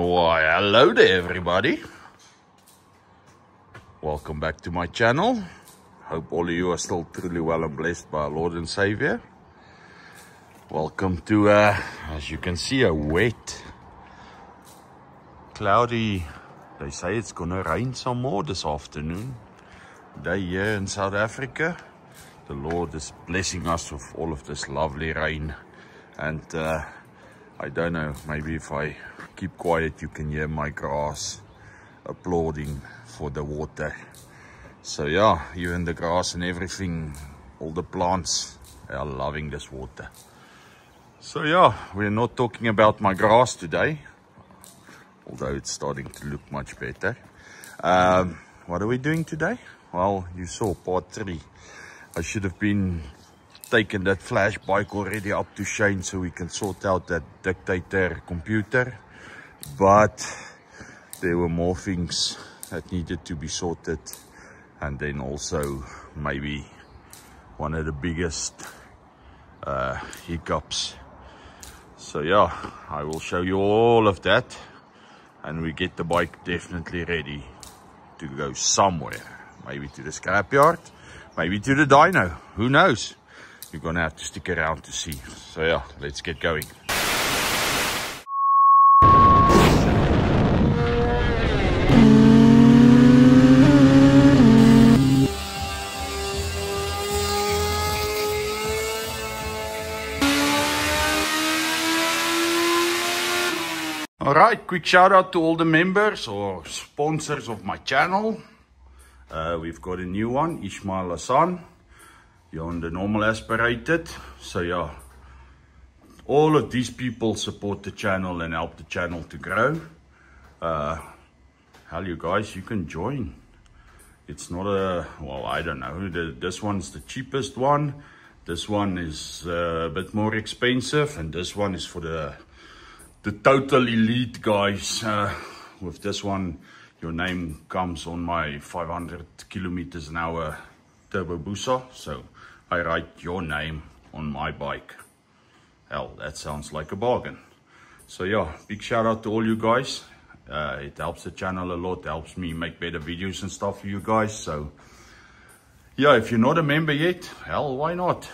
Why, hello there everybody. Welcome back to my channel. Hope all of you are still truly well and blessed by our Lord and Savior. Welcome to, as you can see, a wet, cloudy, they say it's gonna rain some more this afternoon. Day here in South Africa. The Lord is blessing us with all of this lovely rain. And I don't know, maybe if I keep quiet you can hear my grass applauding for the water. So yeah, even the grass and everything, all the plants are loving this water. So yeah, we're not talking about my grass today, although it's starting to look much better. What are we doing today? Well, you saw part 3. I should have been taken that flash bike already up to Shane so we can sort out that dictator computer, but there were more things that needed to be sorted, and then also maybe one of the biggest hiccups. So yeah, I will show you all of that, and we get the bike definitely ready to go somewhere, maybe to the scrapyard, maybe to the dyno, who knows. You're gonna have to stick around to see. So yeah, let's get going. Alright, quick shout out to all the members or sponsors of my channel. We've got a new one, Ishmael Hassan. You're on the normal aspirated. So yeah, all of these people support the channel and help the channel to grow. Hell, you guys, you can join. It's not a, well, I don't know, this one's the cheapest one. This one is a bit more expensive, and this one is for the total elite guys. With this one, your name comes on my 500 kilometers an hour turbo Busa, so I write your name on my bike. Hell, that sounds like a bargain. So yeah, big shout out to all you guys. It helps the channel a lot, helps me make better videos and stuff for you guys. So yeah, if you're not a member yet, hell, why not?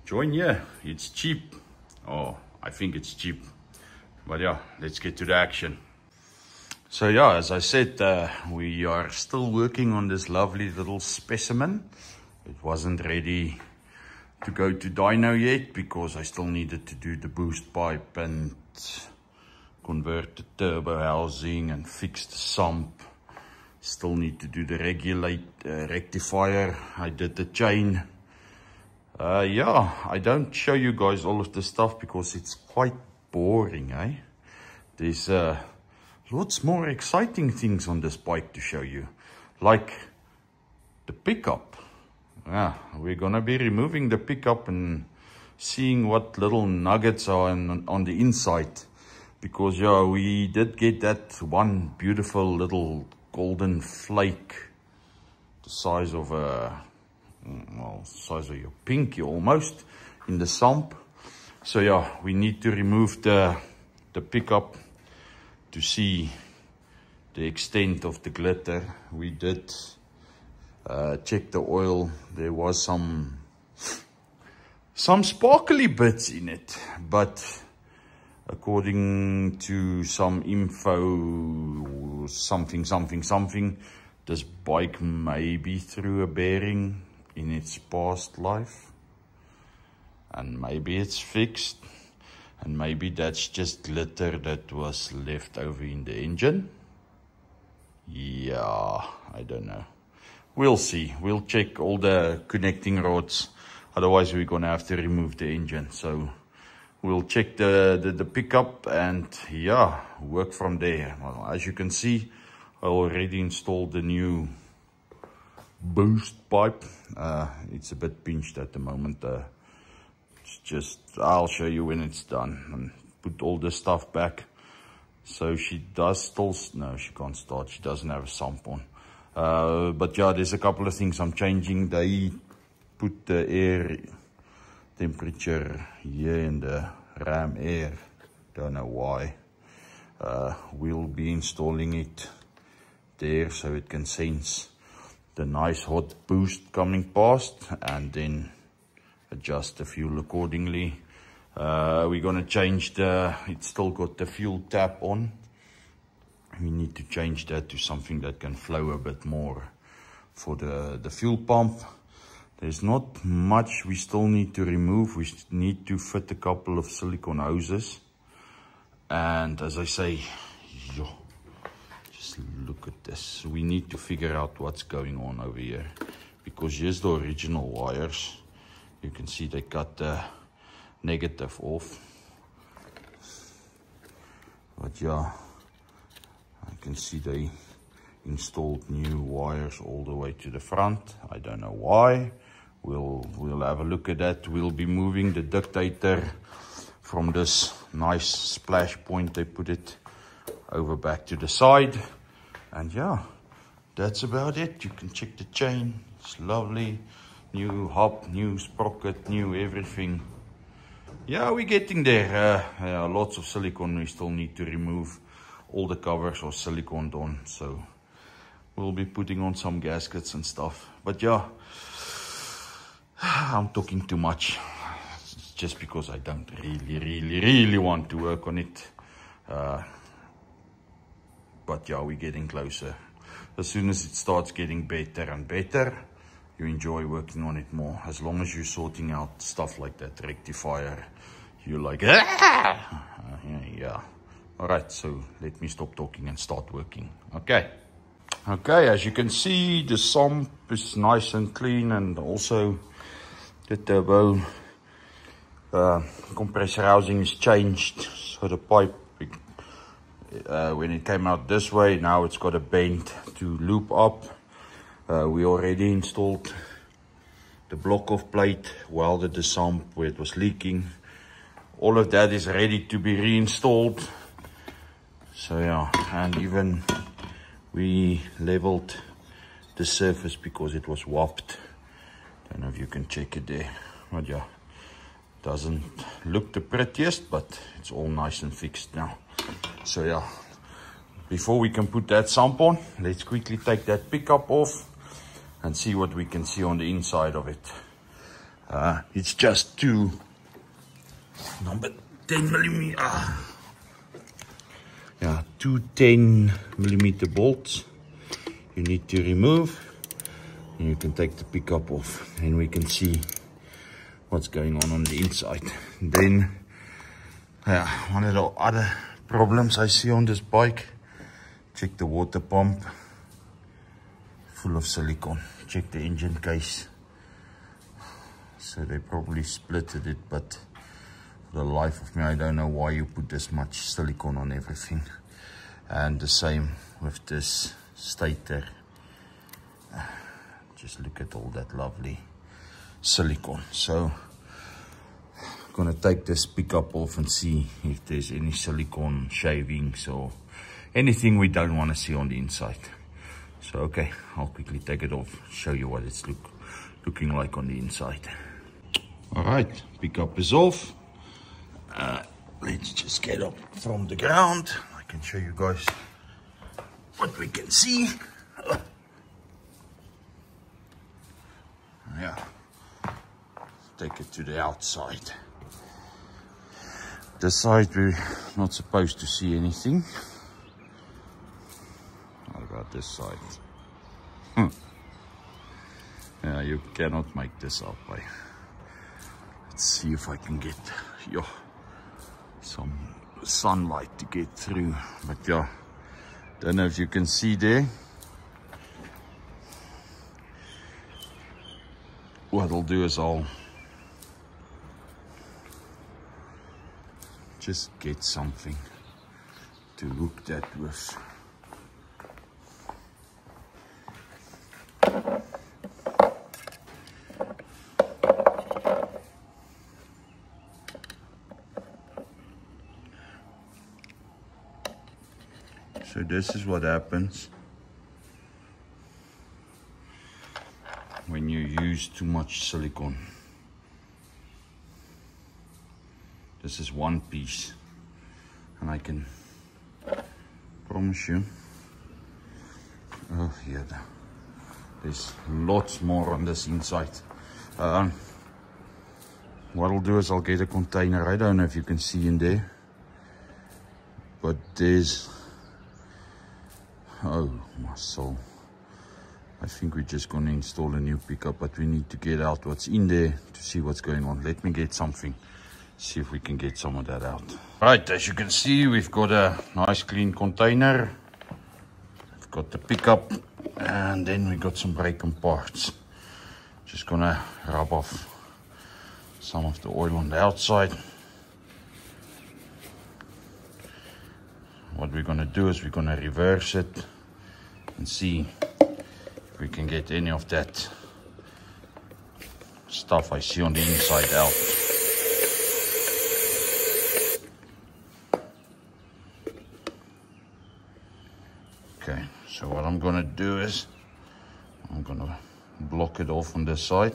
Join here, it's cheap. Oh, I think it's cheap. But yeah, let's get to the action. So yeah, as I said, we are still working on this lovely little specimen. It wasn't ready to go to dyno yet because I still needed to do the boost pipe and convert the turbo housing and fix the sump. Still need to do the rectifier. I did the chain. Yeah, I don't show you guys all of this stuff because it's quite boring, eh? There's lots more exciting things on this bike to show you, like the pickup. Yeah, we're gonna be removing the pickup and seeing what little nuggets are on the inside, because yeah, we did get that one beautiful little golden flake, the size of a, well, size of your pinky almost, in the sump. So yeah, we need to remove the pickup to see the extent of the glitter. We did check the oil. There was some sparkly bits in it, but according to some info, something, this bike may be through a bearing in its past life, and maybe it's fixed, and maybe that's just glitter that was left over in the engine. Yeah, I don't know. We'll see. We'll check all the connecting rods. Otherwise, we're gonna have to remove the engine. So we'll check the pickup and yeah, work from there. Well, as you can see, I already installed the new boost pipe. It's a bit pinched at the moment. It's just, I'll show you when it's done, and put all this stuff back. So she does still, no, she can't start. She doesn't have a sump on. But yeah, there's a couple of things I'm changing. They put the air temperature here in the ram air. Don't know why. we'll be installing it there so it can sense the nice hot boost coming past, and then adjust the fuel accordingly. We're gonna change it's still got the fuel tap on. We need to change that to something that can flow a bit more for the fuel pump. There's not much we still need to remove. We need to fit a couple of silicone hoses. And as I say, just look at this. We need to figure out what's going on over here, because here's the original wires. You can see they cut the negative off. But yeah, I can see they installed new wires all the way to the front. I don't know why. We'll have a look at that. We'll be moving the dictator from this nice splash point. They put it over back to the side. And yeah, that's about it. You can check the chain. It's lovely. New hub, new sprocket, new everything. Yeah, we're getting there. Lots of silicone we still need to remove. All the covers are siliconed on, so we'll be putting on some gaskets and stuff. But yeah, I'm talking too much. It's just because I don't really want to work on it. But yeah, we're getting closer. As soon as it starts getting better and better, you enjoy working on it more. As long as you're sorting out stuff like that rectifier, you're like, yeah. All right, so let me stop talking and start working. Okay, as you can see, the sump is nice and clean, and also the turbo compressor housing is changed. So the pipe, when it came out this way, now it's got a bend to loop up. We already installed the block off plate, welded the sump where it was leaking. All of that is ready to be reinstalled. So yeah, and even we leveled the surface because it was warped. Don't know if you can check it there, but yeah, doesn't look the prettiest, but it's all nice and fixed now. So yeah, before we can put that sump on, let's quickly take that pickup off and see what we can see on the inside of it. It's just two number 10 millimeter. Yeah, two 10mm bolts you need to remove, and you can take the pickup off, and we can see what's going on the inside. And then one of the other problems I see on this bike, check the water pump, full of silicone. Check the engine case. So they probably splitted it, but for the life of me, I don't know why you put this much silicone on everything. And the same with this stator. Just look at all that lovely silicone. So I'm gonna take this pickup off and see if there's any silicone shavings or anything we don't want to see on the inside. So okay, I'll quickly take it off, show you what it's looking like on the inside. All right, pickup is off. Let's just get up from the ground. I can show you guys what we can see. Yeah, take it to the outside. This side we're not supposed to see anything. What about this side? Yeah, you cannot make this up. Let's see if I can get some sunlight to get through. But yeah, don't know if you can see there. What I'll do is I'll just get something to hook that with. So this is what happens when you use too much silicone. This is one piece, and I can promise you. Oh, yeah. There's lots more on this inside. What I'll do is I'll get a container. I don't know if you can see in there, but there's, oh my soul. I think we're just going to install a new pickup, but we need to get out what's in there to see what's going on. Let me get something, see if we can get some of that out. Right, as you can see, we've got a nice clean container. We've got the pickup, and then we got some breaking parts. Just gonna rub off some of the oil on the outside. What we're gonna do is we're gonna reverse it and see if we can get any of that stuff I see on the inside out. Okay, so what I'm gonna do is I'm gonna block it off on this side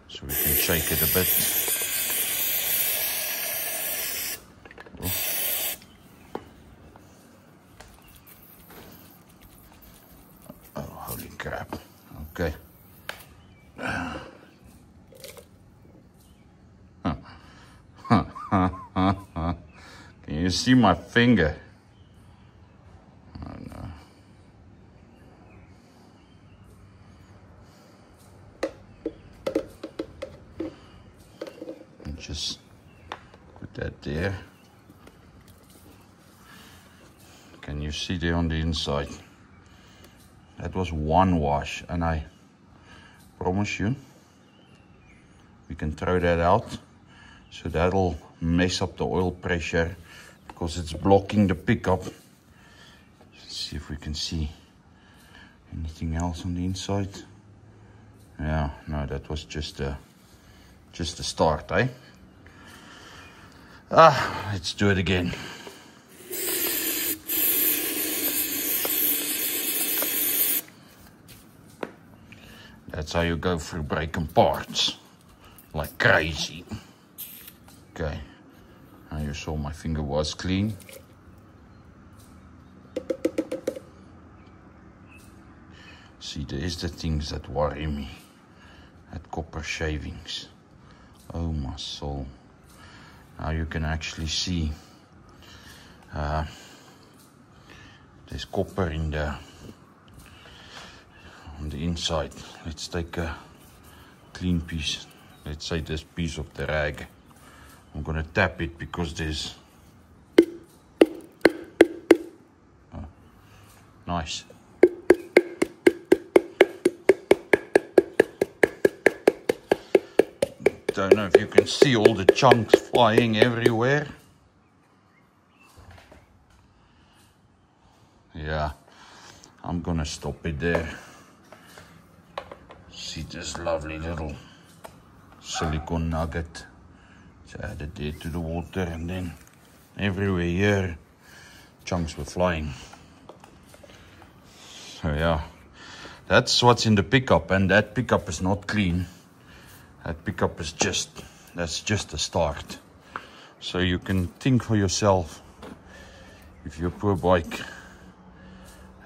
so we can shake it a bit. Oh, holy crap. Okay. Can you see my finger? Oh no. And just put that there. Can you see there on the inside? That was one wash, and I promise you we can throw that out. So that'll mess up the oil pressure because it's blocking the pickup. Let's see if we can see anything else on the inside. Yeah, no, that was just a start, eh? Let's do it again. That's how you go through breaking parts like crazy. Okay, now you saw my finger was clean. See, there's the things that worry me. That copper shavings. Oh my soul. Now you can actually see there's copper in the on the inside. Let's take a clean piece. Let's say this piece of the rag. I'm gonna tap it because there's nice. Don't know if you can see all the chunks flying everywhere. Yeah, I'm gonna stop it there. See this lovely little silicone nugget. It's added there to the water, and then everywhere here chunks were flying. So yeah, that's what's in the pickup, and that pickup is not clean. That pickup is that's just a start. So you can think for yourself, if your poor bike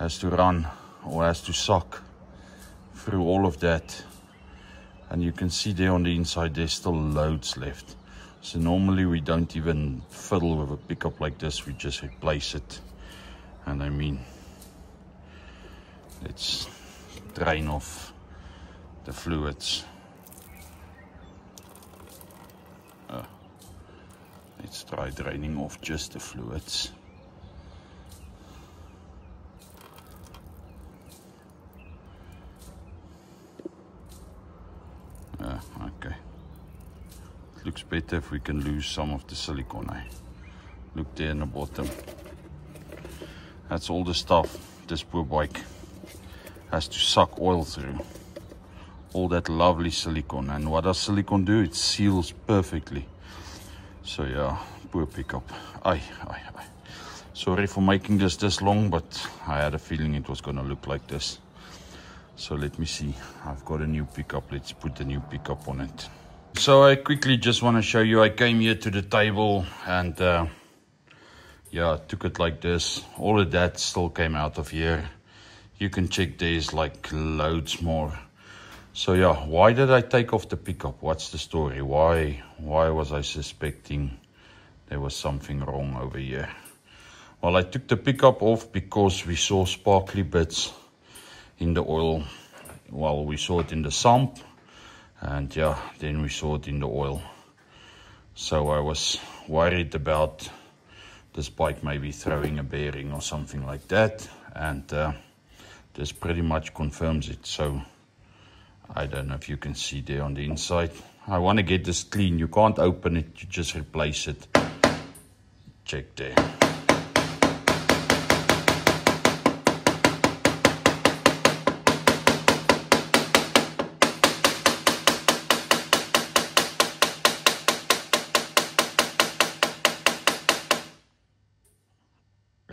has to run or has to suck through all of that, and you can see there on the inside there's still loads left. So normally we don't even fiddle with a pickup like this, we just replace it. And I mean, let's drain off the fluids. Let's try draining off just the fluids. Okay. Looks better if we can lose some of the silicone. Look there in the bottom. That's all the stuff this poor bike has to suck oil through. All that lovely silicone. And what does silicone do? It seals perfectly. So yeah, poor pickup. Sorry for making this long, but I had a feeling it was gonna look like this. So let me see, I've got a new pickup. Let's put the new pickup on it. So I quickly just want to show you, I came here to the table and yeah, I took it like this. All of that still came out of here. You can check there's like loads more. So yeah, why did I take off the pickup? What's the story? Why was I suspecting there was something wrong over here? Well, I took the pickup off because we saw sparkly bits in the oil. Well, we saw it in the sump, and yeah, then we saw it in the oil. So I was worried about this bike maybe throwing a bearing or something like that, and this pretty much confirms it. So I don't know if you can see there on the inside. I want to get this clean. You can't open it, you just replace it. Check there.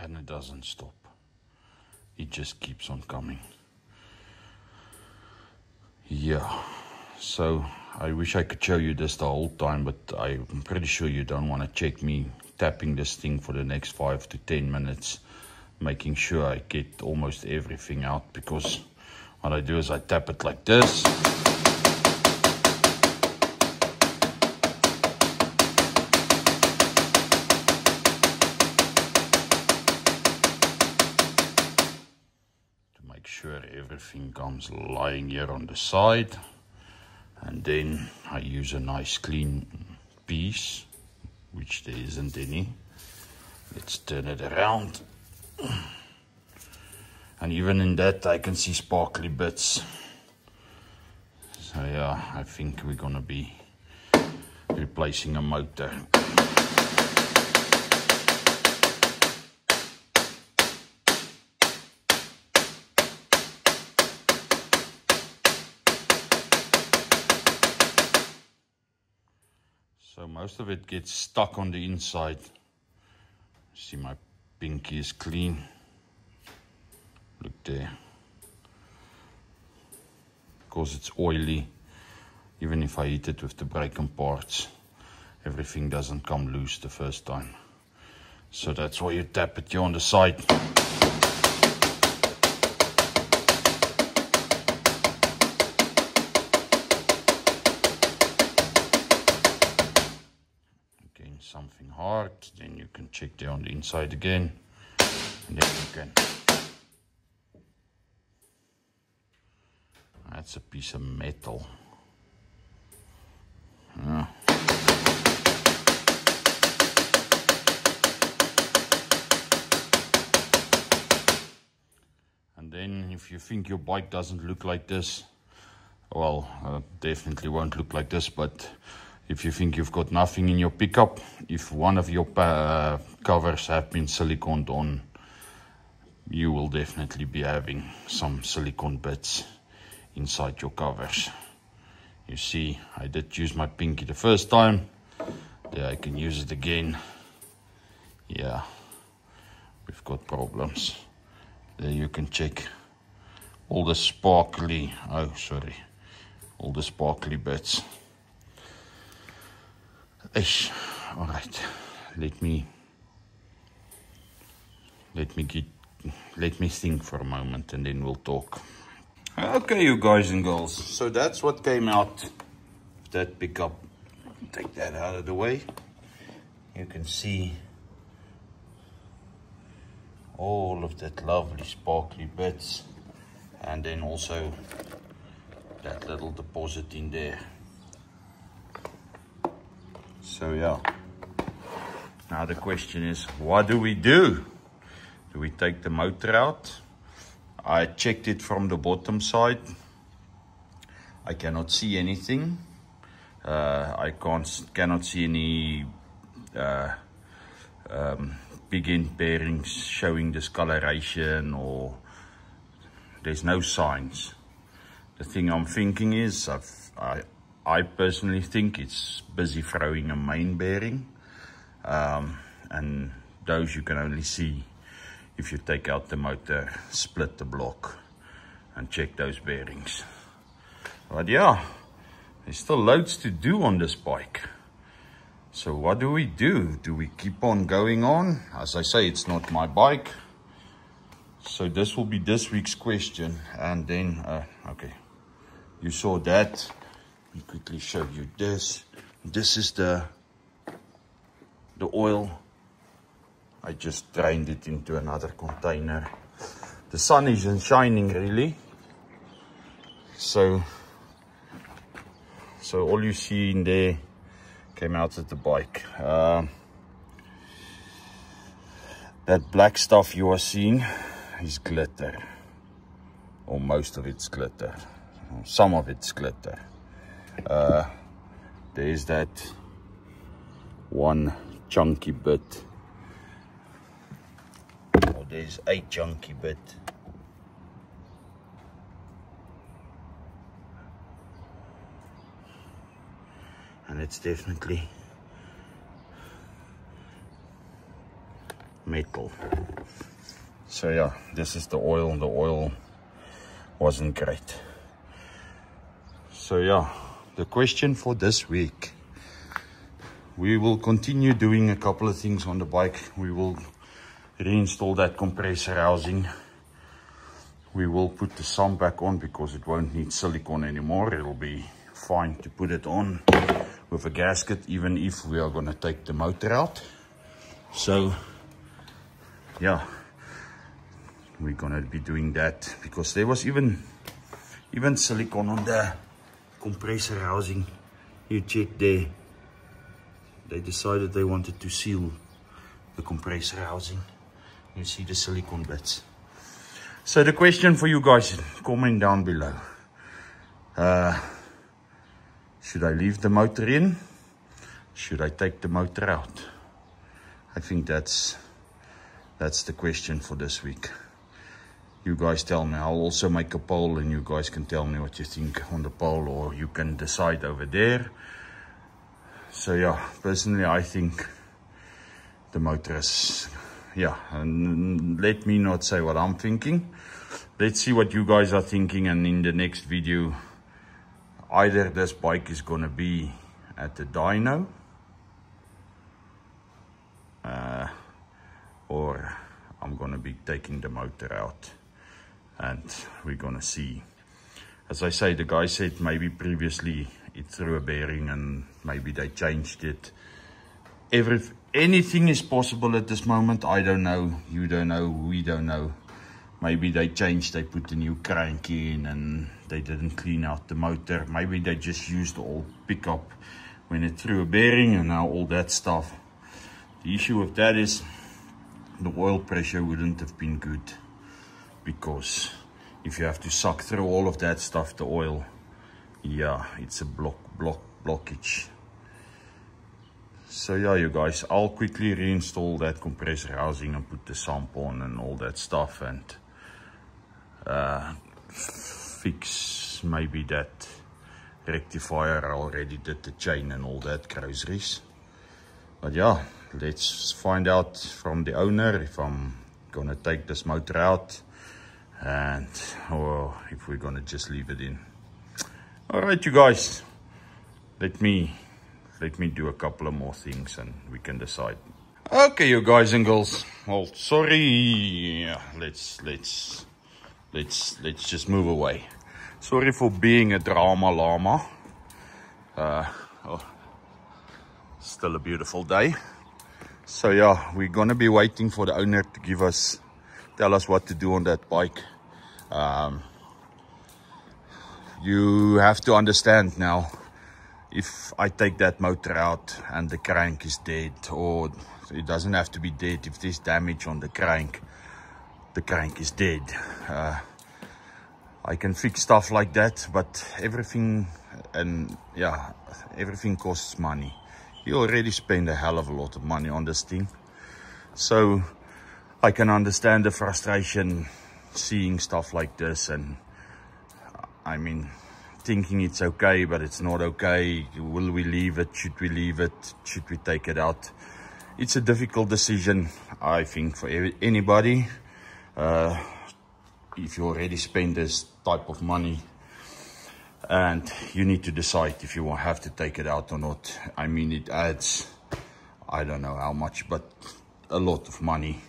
And it doesn't stop. It just keeps on coming. Yeah, so I wish I could show you this the whole time, but I'm pretty sure you don't want to check me tapping this thing for the next 5 to 10 minutes, making sure I get almost everything out, because what I do is I tap it like this. Sure everything comes lying here on the side, and then I use a nice clean piece, which there isn't any. Let's turn it around, and even in that I can see sparkly bits. So yeah, I think we're gonna be replacing a motor. So most of it gets stuck on the inside. See, my pinky is clean. Look there. Because it's oily, even if I heat it with the broken parts, everything doesn't come loose the first time. So that's why you tap it here on the side. Something hard, then you can check there on the inside again, and then you can. That's a piece of metal. And then if you think your bike doesn't look like this, well, definitely won't look like this, but if you think you've got nothing in your pickup, if one of your covers have been siliconed on, you will definitely be having some silicone bits inside your covers. You see, I did use my pinky the first time. There, I can use it again. Yeah, we've got problems. There you can check all the sparkly, all the sparkly bits. All right, let me think for a moment, and then we'll talk. Okay, you guys and girls, so that's what came out of that pickup. Take that out of the way. You can see all of that lovely sparkly bits, and then also that little deposit in there. So yeah, now the question is, what do we do? Do we take the motor out? I checked it from the bottom side. I cannot see anything. I cannot see any big end bearings showing discoloration, or there's no signs. The thing I'm thinking is, I personally think it's busy throwing a main bearing, and those you can only see if you take out the motor, split the block, and check those bearings. But yeah, there's still loads to do on this bike. So what do we do? Do we keep on going on? As I say, it's not my bike. So this will be this week's question. And then, okay, you saw that. Let me quickly show you this. This is the oil. I just drained it into another container. The sun isn't shining really. So all you see in there came out of the bike. That black stuff you are seeing is glitter, or most of it's glitter, some of it's glitter. There's that one chunky bit, or there's a chunky bit. And it's definitely metal. So yeah, this is the oil. The oil wasn't great. So yeah, the question for this week, we will continue doing a couple of things on the bike. We will reinstall that compressor housing. We will put the sump back on because it won't need silicone anymore. It'll be fine to put it on with a gasket, even if we are going to take the motor out. So yeah, we're going to be doing that because there was even silicone on the compressor housing. You check there, they decided they wanted to seal the compressor housing. You see the silicone bits. So the question for you guys, comment down below. Should I leave the motor in? Should I take the motor out? I think that's the question for this week. You guys tell me. I'll also make a poll and you guys can tell me what you think on the poll, or you can decide over there. So yeah, personally I think the motor is, yeah, and let me not say what I'm thinking. Let's see what you guys are thinking, and in the next video, either this bike is going to be at the dyno, or I'm going to be taking the motor out, and we're going to see. As I say, the guy said maybe previously it threw a bearing and maybe they changed it. Anything is possible at this moment. I don't know, you don't know, we don't know. Maybe they changed, they put a new crank in and they didn't clean out the motor. Maybe they just used the old pickup when it threw a bearing and now all that stuff. The issue with that is the oil pressure wouldn't have been good, because if you have to suck through all of that stuff, the oil, yeah, it's a blockage. So yeah, you guys, I'll quickly reinstall that compressor housing and put the sump on and all that stuff, and fix maybe that rectifier. I already did the chain and all that groceries. But yeah, let's find out from the owner if I'm gonna take this motor out, and or if we're gonna just leave it in. All right, you guys, let me do a couple of more things and we can decide. Okay, you guys and girls, well, sorry, let's just move away. Sorry for being a drama llama. Still a beautiful day. So yeah, we're gonna be waiting for the owner to tell us what to do on that bike. You have to understand now, if I take that motor out and the crank is dead, or it doesn't have to be dead, if there's damage on the crank is dead. I can fix stuff like that, but everything costs money. You already spend a hell of a lot of money on this thing. So I can understand the frustration seeing stuff like this, and I mean, thinking it's okay, but it's not okay. Will we leave it? Should we leave it? Should we take it out? It's a difficult decision, I think, for anybody. If you already spend this type of money, and you need to decide if you will have to take it out or not. I mean, it adds I don't know how much, but a lot of money.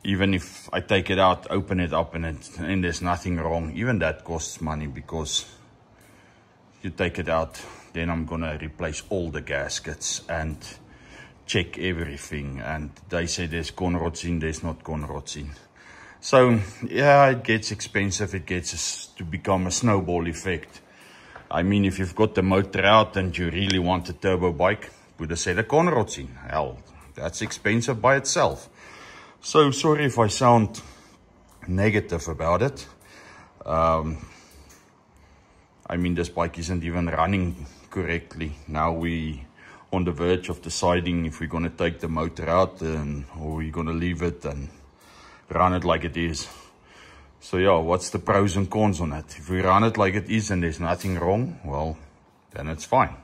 Even if I take it out, open it up, and there's nothing wrong, even that costs money, because you take it out, then I'm gonna replace all the gaskets and check everything, and they say there's conrods in, there's not conrods in. So yeah, it gets expensive. It gets to become a snowball effect. I mean, if you've got the motor out and you really want a turbo bike, put a set of conrods in. Hell, that's expensive by itself. So sorry if I sound negative about it. I mean, this bike isn't even running correctly. Now we on the verge of deciding if we're going to take the motor out or we're going to leave it and run it like it is. So yeah, what's the pros and cons on it? If we run it like it is and there's nothing wrong, well, then it's fine.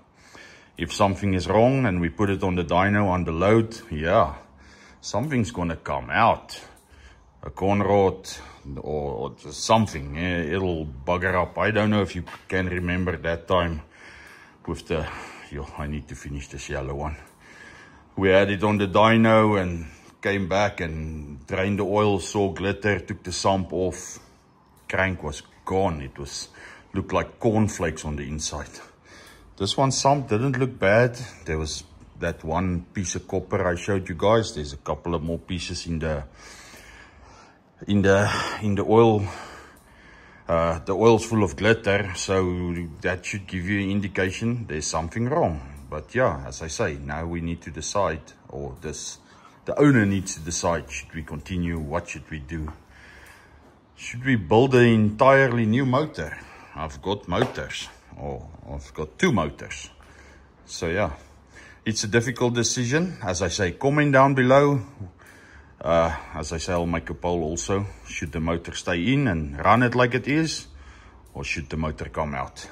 If something is wrong and we put it on the dyno under load, yeah, something's going to come out. A conrod or something, it'll bugger up. I don't know if you can remember that time with the, I need to finish this yellow one. We had it on the dyno and came back and drained the oil, saw glitter, took the sump off. Crank was gone. It looked like cornflakes on the inside. This one sump didn't look bad. There was that one piece of copper I showed you guys. There's a couple of more pieces in the oil. The oil's full of glitter, so that should give you an indication there's something wrong. But yeah, as I say, now we need to decide, or the owner needs to decide, should we continue, what should we do? Should we build an entirely new motor? I've got motors, or I've got two motors. So yeah, it's a difficult decision. As I say, comment down below. As I say, I'll make a poll also. Should the motor stay in and run it like it is, or should the motor come out?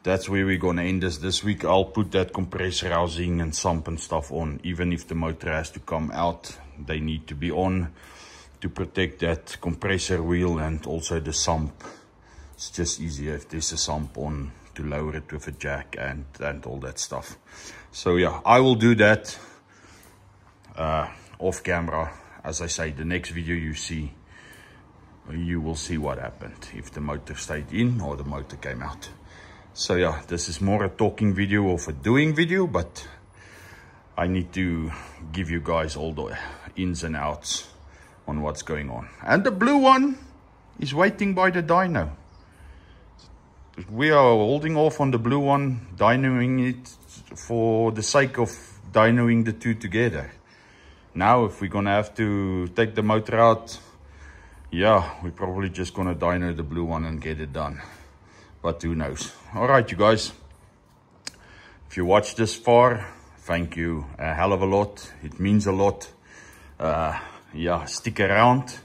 That's where we're going to end this week. I'll put that compressor housing and sump and stuff on. Even if the motor has to come out, they need to be on to protect that compressor wheel and also the sump. It's just easier if there's a sump on to lower it with a jack and all that stuff. So yeah, I will do that off camera. As I say, the next video you see, you will see what happened, if the motor stayed in or the motor came out. So yeah, this is more a talking video of a doing video, but I need to give you guys all the ins and outs on what's going on. And the blue one is waiting by the dyno. We are holding off on the blue one, dynoing it for the sake of dynoing the two together. Now, if we're going to have to take the motor out, yeah, we're probably just going to dyno the blue one and get it done. But who knows? All right, you guys. If you watched this far, thank you a hell of a lot. It means a lot. Yeah, stick around.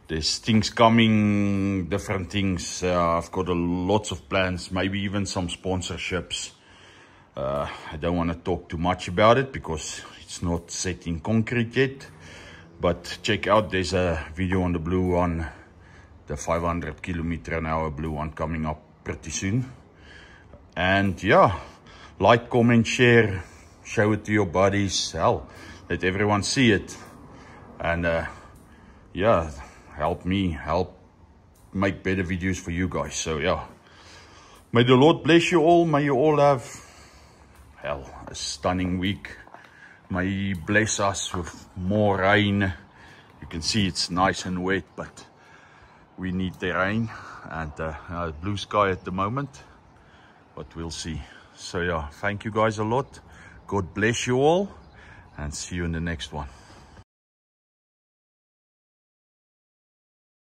There's things coming, different things. I've got lots of plans, maybe even some sponsorships. I don't want to talk too much about it because it's not set in concrete yet. But check out, there's a video on the blue one, the 500 km/h blue one coming up pretty soon. And yeah, like, comment, share, show it to your buddies. Hell, let everyone see it. And yeah, help make better videos for you guys. So yeah, may the Lord bless you all. May you all have, hell, a stunning week. May He bless us with more rain. You can see it's nice and wet, but we need the rain. And blue sky at the moment, but we'll see. So yeah, thank you guys a lot. God bless you all, and see you in the next one.